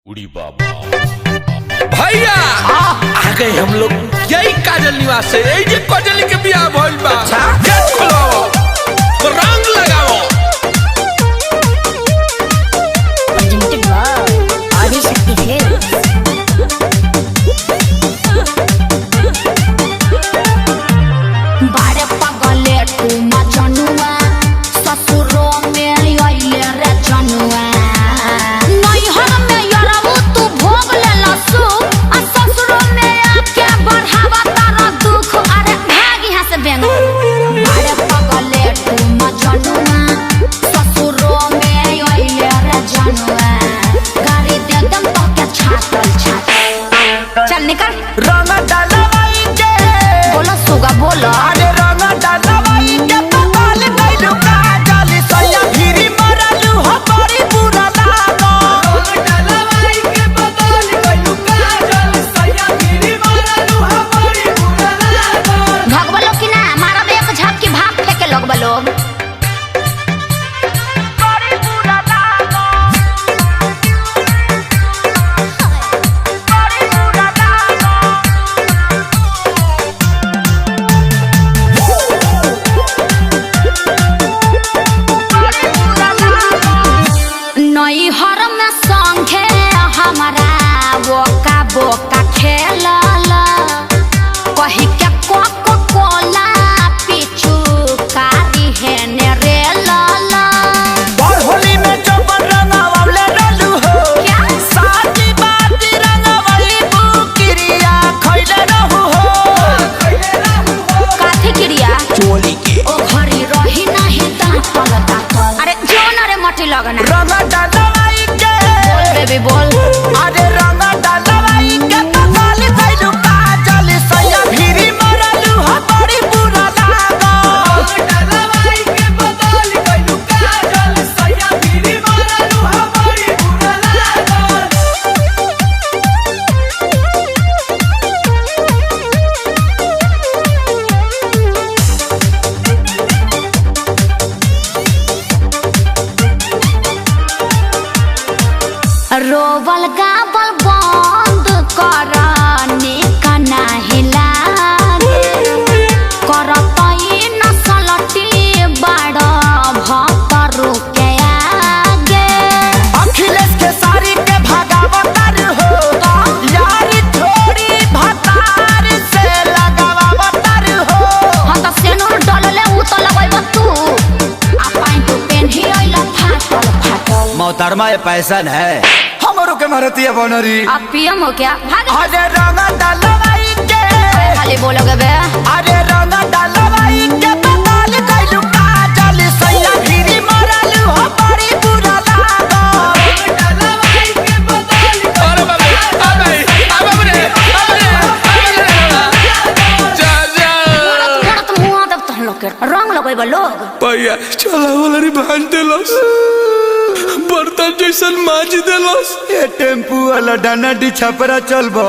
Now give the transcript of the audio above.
उड़ी बाबा भैया आ गए हम लोग यही काजल निवास से यही जे काजल के बियाह भइल बा। गेट खोलो रंग लगाओ। बारे पगले तू मजनुआ ससुरो में आइले रे जनुआ नैहर में यरबू तू भोग ले लसु आ ससुरो में आके बढ़ावा तारा दुख अरे भाग यहाँ से बेंगो। बारे पगले तू मजनुआ ससुरो में आइले रे जनुआ गाड़ी दे दम तो के छातल छातल चल निकल। रंग डालवाई के बोलो सुगा बोलो अरे रंग डालवाई के पताल गइलू काजल सैया भिरी मरलू हो बड़ी बुरा लागो। रंग डालवाई के पताल गइलू काजल सैया भिरी मरलू हो बड़ी बुरा लागो। भगवा लोग की ना मारा एक झपकी भाग फेंके लोग बलोग बड़ी बुरा लागो बड़ी बुरा लागो। नैहर में संगे हमारा बोका बोका खेलल कही के कोको कोला पीछू कारी है ने रे लाला। और होली में चौपन रंगावले रहलू हो क्या साथी बाती रंगावली बुकिरिया खइले रहू हो काथी क्रिया चोली के ओ घरी रही नहीं दांतल दांतल अरे जोन रे मटी लगना रंग डालवाई के बोल बेबी बोल अरे रंग डालवाई के पताल गइलू काजल सैया भिरी मरलू हो बड़ी बुरा लागो। रंग डालवाई के पताल गइलू काजल सैया भिरी मरलू हो बड़ी बुरा लागो। रोवल गावल बंद कर निकना हिलागे करतई नसलटी बड़ भक्तरू के आगे। अखिलेश के सारी के भागावतार हो यारी थोड़ी भतार से लगावतार हो। हम तो सेनुर डलले उ तो लगैब तू आ पाई तू पेन्ही अइला फाटल फाटल मोहतरमा ये पैसन है हमरो के मारतिया बनरी। अब पीएम हो क्या भाग अरे रंग डालवाई के खाली बोलोगे बे अरे रंग डालवाई के पताल गइलू काजल सैया भिरी मरलू हो बड़ी बुरा लागो। रंग डालवाई के पताल अरे बाबा अब रे जा जा मोरत मुआ दब तहन लोग के रंग लगैब लोग भैया चला वाला रे भांज देलस बर्तन जैसन माज देलस। ये टेम्पू वाला डाना डी छपरा चलबो।